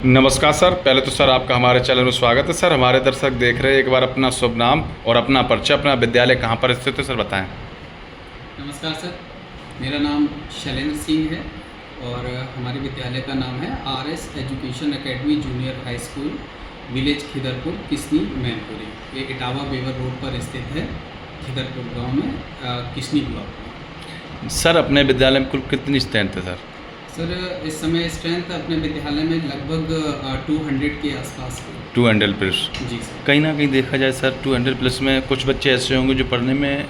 नमस्कार सर, पहले तो सर आपका हमारे चैनल में स्वागत है। सर हमारे दर्शक देख रहे हैं, एक बार अपना शुभ नाम और अपना परिचय, अपना विद्यालय कहाँ पर स्थित है सर बताएं। नमस्कार सर, मेरा नाम शैलेंद्र सिंह है और हमारे विद्यालय का नाम है RS education academy junior high school, village Khidarpur, Kisni, Mainpuri. ये इटावा बेवर रोड पर स्थित है, खिदरपुर गांव में, किसनी ब्लॉक। सर अपने विद्यालय में कुल कितनी स्ट्रेंथ है सर? सर इस समय स्ट्रेंथ अपने विद्यालय में लगभग 200 के आसपास है। 200 प्लस। जी सर। कहीं ना कहीं देखा जाए सर 200 प्लस में कुछ बच्चे ऐसे होंगे जो पढ़ने में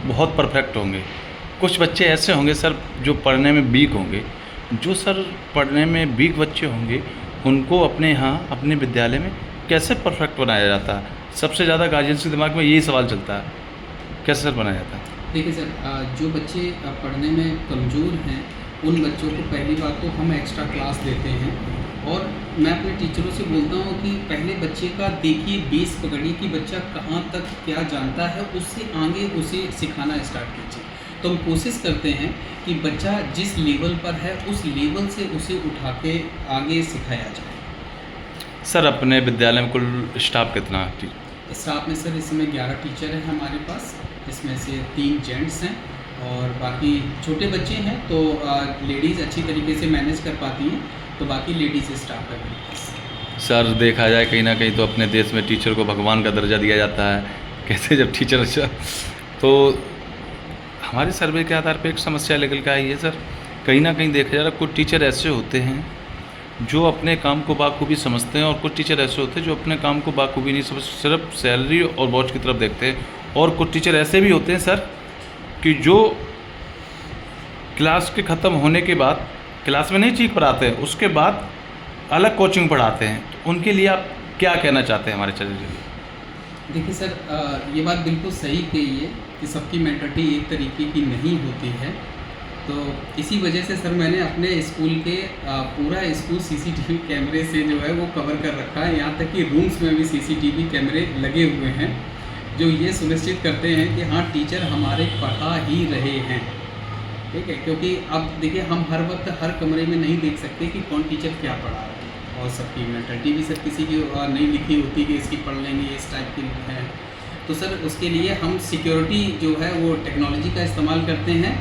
बहुत परफेक्ट होंगे, कुछ बच्चे ऐसे होंगे सर जो पढ़ने में वीक होंगे। जो सर पढ़ने में वीक बच्चे होंगे उनको अपने यहाँ अपने विद्यालय में कैसे परफेक्ट बनाया जाता है? सबसे ज़्यादा गार्जियंस के दिमाग में यही सवाल चलता है, कैसे सर बनाया जाता है? देखिए सर, जो बच्चे पढ़ने में कमज़ोर हैं उन बच्चों को पहली बात तो हम एक्स्ट्रा क्लास देते हैं और मैं अपने टीचरों से बोलता हूँ कि पहले बच्चे का देखिए बेस पकड़िए कि बच्चा कहाँ तक क्या जानता है, उससे आगे उसे सिखाना स्टार्ट कीजिए। तो हम कोशिश करते हैं कि बच्चा जिस लेवल पर है उस लेवल से उसे उठा के आगे सिखाया जाए। सर अपने विद्यालय में कुल स्टाफ कितना? स्टाफ में सर इस समय 11 टीचर हैं हमारे पास, इसमें से 3 जेंट्स हैं और बाकी छोटे बच्चे हैं तो लेडीज़ अच्छी तरीके से मैनेज कर पाती हैं, तो बाकी लेडीज़ स्टाफ है मेरे पास। सर देखा जाए कहीं ना कहीं तो अपने देश में टीचर को भगवान का दर्जा दिया जाता है। कैसे जब टीचर अच्छा, तो हमारे सर्वे के आधार पर एक समस्या निकल के आई है सर, कहीं ना कहीं देखा जा रहा है कुछ टीचर ऐसे होते हैं जो अपने काम को बाखूबी समझते हैं और कुछ टीचर ऐसे होते हैं जो अपने काम को बाखूबी नहीं समझ, सिर्फ सैलरी और वॉच की तरफ देखते हैं। और कुछ टीचर ऐसे भी होते हैं सर कि जो क्लास के ख़त्म होने के बाद क्लास में नहीं ठीक पढ़ाते हैं, उसके बाद अलग कोचिंग पढ़ाते हैं। तो उनके लिए आप क्या कहना चाहते हैं हमारे चैनल के लिए? देखिए सर, ये बात बिल्कुल सही कही है कि सबकी मेंटालिटी एक तरीके की नहीं होती है। तो इसी वजह से सर मैंने अपने स्कूल के पूरा स्कूल सीसीटीवी कैमरे से जो है वो कवर कर रखा है। यहाँ तक कि रूम्स में भी सीसीटीवी कैमरे लगे हुए हैं जो ये सुनिश्चित करते हैं कि हाँ टीचर हमारे पढ़ा ही रहे हैं, ठीक है। क्योंकि अब देखिए हम हर वक्त हर कमरे में नहीं देख सकते कि कौन टीचर क्या पढ़ा रहा है और सबकी मेंटालिटी भी सर किसी की नहीं लिखी होती कि इसकी पढ़ लेंगे इस टाइप की है। तो सर उसके लिए हम सिक्योरिटी जो है वो टेक्नोलॉजी का इस्तेमाल करते हैं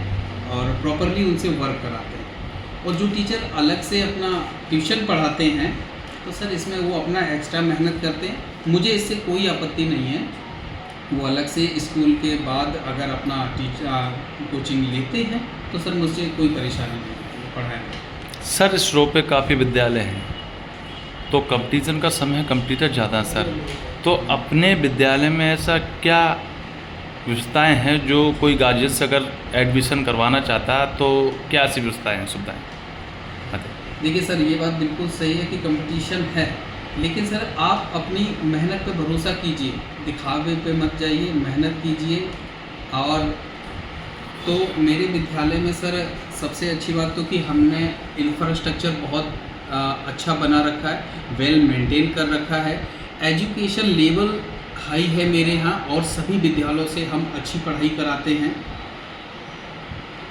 और प्रॉपरली उनसे वर्क कराते हैं। और जो टीचर अलग से अपना ट्यूशन पढ़ाते हैं तो सर इसमें वो अपना एक्स्ट्रा मेहनत करते हैं, मुझे इससे कोई आपत्ति नहीं है। वो अलग से स्कूल के बाद अगर अपना कोचिंग लेते हैं तो सर मुझसे कोई परेशानी नहीं होती पढ़ाई में। सर इस रो पे काफ़ी विद्यालय हैं तो कंपटीशन का समय कंप्यूटर ज़्यादा है सर, तो अपने विद्यालय में ऐसा क्या व्यवस्थाएं हैं जो कोई गार्जियन से अगर एडमिशन करवाना चाहता है तो क्या ऐसी व्यवस्थाएं हैं, सुविधाएँ? देखिए सर, ये बात बिल्कुल सही है कि कंपटीशन है, लेकिन सर आप अपनी मेहनत पे भरोसा कीजिए, दिखावे पे मत जाइए, मेहनत कीजिए। और तो मेरे विद्यालय में सर सबसे अच्छी बात तो कि हमने इंफ्रास्ट्रक्चर बहुत अच्छा बना रखा है, वेल मेंटेन कर रखा है। एजुकेशन लेवल हाई है मेरे यहाँ और सभी विद्यालयों से हम अच्छी पढ़ाई कराते हैं।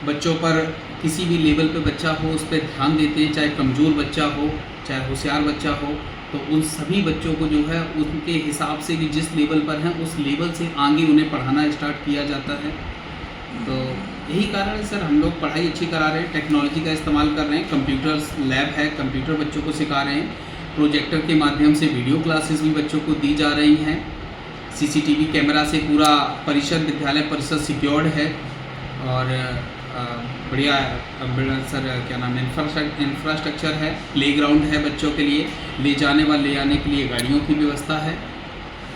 बच्चों पर किसी भी लेवल पे बच्चा हो उस पर ध्यान देते हैं, चाहे कमज़ोर बच्चा हो चाहे होशियार बच्चा हो, तो उन सभी बच्चों को जो है उनके हिसाब से कि जिस लेवल पर हैं उस लेवल से आगे उन्हें पढ़ाना स्टार्ट किया जाता है। तो यही कारण है सर, हम लोग पढ़ाई अच्छी करा रहे हैं, टेक्नोलॉजी का इस्तेमाल कर रहे हैं, कंप्यूटर्स लैब है, कंप्यूटर बच्चों को सिखा रहे हैं, प्रोजेक्टर के माध्यम से वीडियो क्लासेस भी बच्चों को दी जा रही हैं, सीसीटीवी कैमरा से पूरा परिसर विद्यालय परिसर सिक्योर्ड है और बढ़िया सर क्या नाम है इंफ्रास्ट्रक्चर है, प्लेग्राउंड है बच्चों के लिए, ले जाने व ले आने के लिए गाड़ियों की व्यवस्था है,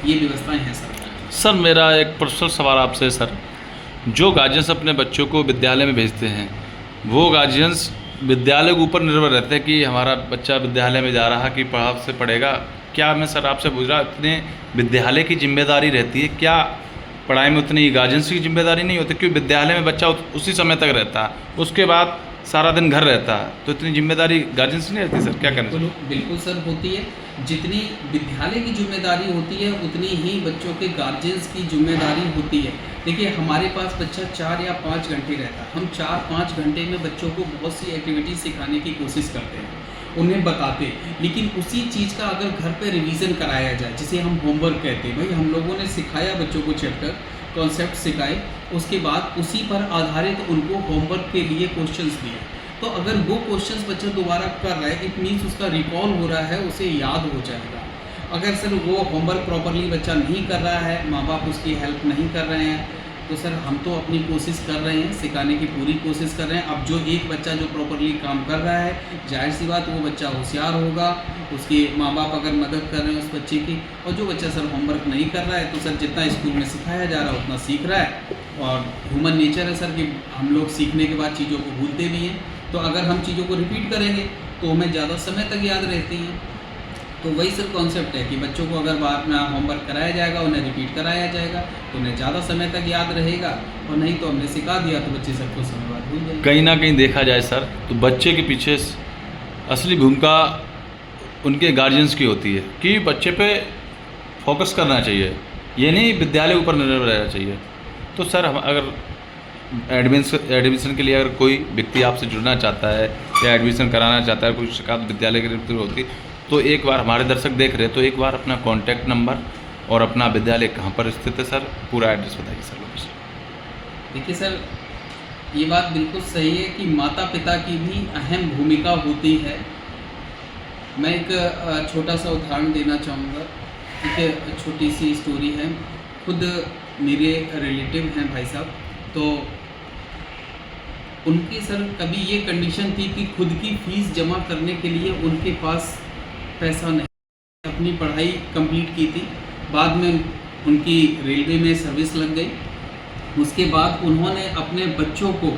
ये व्यवस्थाएं हैं सर। सर मेरा एक पर्सनल सवाल आपसे सर, जो गार्जियंस अपने बच्चों को विद्यालय में भेजते हैं वो गार्जियंस विद्यालय के ऊपर निर्भर रहते हैं कि हमारा बच्चा विद्यालय में जा रहा कि पढ़ा से पढ़ेगा, क्या मैं सर आपसे पूछ रहा इतने विद्यालय की जिम्मेदारी रहती है, क्या पढ़ाई में उतनी गार्जियंस की जिम्मेदारी नहीं होती? क्योंकि विद्यालय में बच्चा उसी समय तक रहता है, उसके बाद सारा दिन घर रहता है, तो इतनी जिम्मेदारी गार्जियंस की नहीं रहती सर, क्या कहना? बिल्कुल सर होती है। जितनी विद्यालय की जिम्मेदारी होती है उतनी ही बच्चों के गार्जियंस की जिम्मेदारी होती है। देखिए हमारे पास बच्चा 4 या 5 घंटे रहता है, हम 4-5 घंटे में बच्चों को बहुत सी एक्टिविटीज़ सिखाने की कोशिश करते हैं उन्हें बताते, लेकिन उसी चीज़ का अगर घर पे रिवीजन कराया जाए, जिसे हम होमवर्क कहते हैं, भाई हम लोगों ने सिखाया बच्चों को चैप्टर कॉन्सेप्ट सिखाए, उसके बाद उसी पर आधारित उनको होमवर्क के लिए क्वेश्चंस दिए, तो अगर वो क्वेश्चंस बच्चा दोबारा कर रहा है, इट मीन्स उसका रिकॉल हो रहा है, उसे याद हो जाएगा। अगर सर वो होमवर्क प्रॉपरली बच्चा नहीं कर रहा है, माँ बाप उसकी हेल्प नहीं कर रहे हैं, तो सर हम तो अपनी कोशिश कर रहे हैं, सिखाने की पूरी कोशिश कर रहे हैं। अब जो एक बच्चा जो प्रॉपरली काम कर रहा है, जाहिर सी बात वो बच्चा होशियार होगा, उसके माँ बाप अगर मदद कर रहे हैं उस बच्चे की, और जो बच्चा सर होमवर्क नहीं कर रहा है, तो सर जितना स्कूल में सिखाया जा रहा है उतना सीख रहा है। और ह्यूमन नेचर है सर कि हम लोग सीखने के बाद चीज़ों को भूलते भी हैं, तो अगर हम चीज़ों को रिपीट करेंगे तो हमें ज़्यादा समय तक याद रहती हैं। तो वही सर कॉन्सेप्ट है कि बच्चों को अगर बाद में होमवर्क कराया जाएगा, उन्हें रिपीट कराया जाएगा, तो उन्हें ज़्यादा समय तक याद रहेगा, और नहीं तो हमने सिखा दिया तो बच्चे सबको समय बाद भूल जाएंगे। कहीं ना कहीं देखा जाए सर, तो बच्चे के पीछे असली भूमिका उनके गार्जियंस की होती है कि बच्चे पे फोकस करना चाहिए, ये नहीं विद्यालय ऊपर निर्भर रहना चाहिए। तो सर हम अगर एडमिशन के लिए अगर कोई व्यक्ति आपसे जुड़ना चाहता है या एडमिशन कराना चाहता है, कोई शिकायत विद्यालय के लिए होती, तो एक बार हमारे दर्शक देख रहे हैं, तो एक बार अपना कॉन्टैक्ट नंबर और अपना विद्यालय कहाँ पर स्थित है सर, पूरा एड्रेस बताइए सर। देखिए सर, ये बात बिल्कुल सही है कि माता पिता की भी अहम भूमिका होती है। मैं एक छोटा सा उदाहरण देना चाहूँगा। एक छोटी सी स्टोरी है। खुद मेरे रिलेटिव हैं भाई साहब, तो उनकी सर कभी ये कंडीशन थी कि खुद की फ़ीस जमा करने के लिए उनके पास पैसा नहीं, अपनी पढ़ाई कंप्लीट की थी, बाद में उनकी रेलवे में सर्विस लग गई। उसके बाद उन्होंने अपने बच्चों को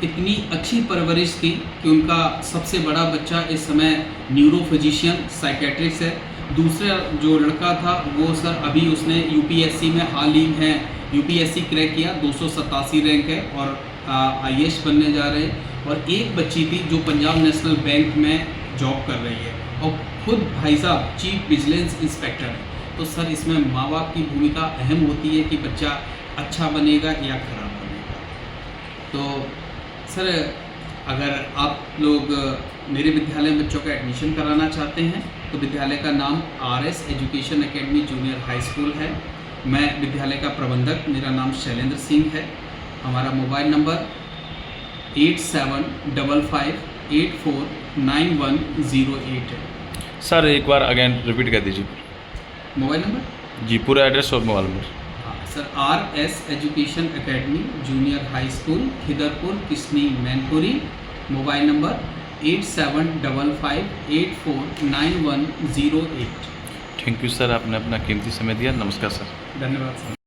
इतनी अच्छी परवरिश की कि उनका सबसे बड़ा बच्चा इस समय न्यूरो फिजिशियन साइकेट्रिस्ट है। दूसरा जो लड़का था वो सर अभी उसने यूपीएससी में हाल ही में यूपीएससी क्रैक किया, 287 रैंक है और आईएएस बनने जा रहे हैं। और एक बच्ची थी जो पंजाब नेशनल बैंक में जॉब कर रही है, और खुद भाई साहब चीफ विजिलेंस इंस्पेक्टर है। तो सर इसमें माँ बाप की भूमिका अहम होती है कि बच्चा अच्छा बनेगा या खराब बनेगा। तो सर अगर आप लोग मेरे विद्यालय में बच्चों का एडमिशन कराना चाहते हैं, तो विद्यालय का नाम RS education academy junior high school है। मैं विद्यालय का प्रबंधक, मेरा नाम शैलेंद्र सिंह है। हमारा मोबाइल नंबर 8755849108 है। सर एक बार अगेन रिपीट कर दीजिए मोबाइल नंबर जी, पूरा एड्रेस और मोबाइल नंबर। हाँ sir, RS education academy junior high school, Khidarpur, Kisni, Mainpuri. Mobile number 8755849108। Thank you sir, आपने अपना कीमती समय दिया। नमस्कार सर। धन्यवाद सर।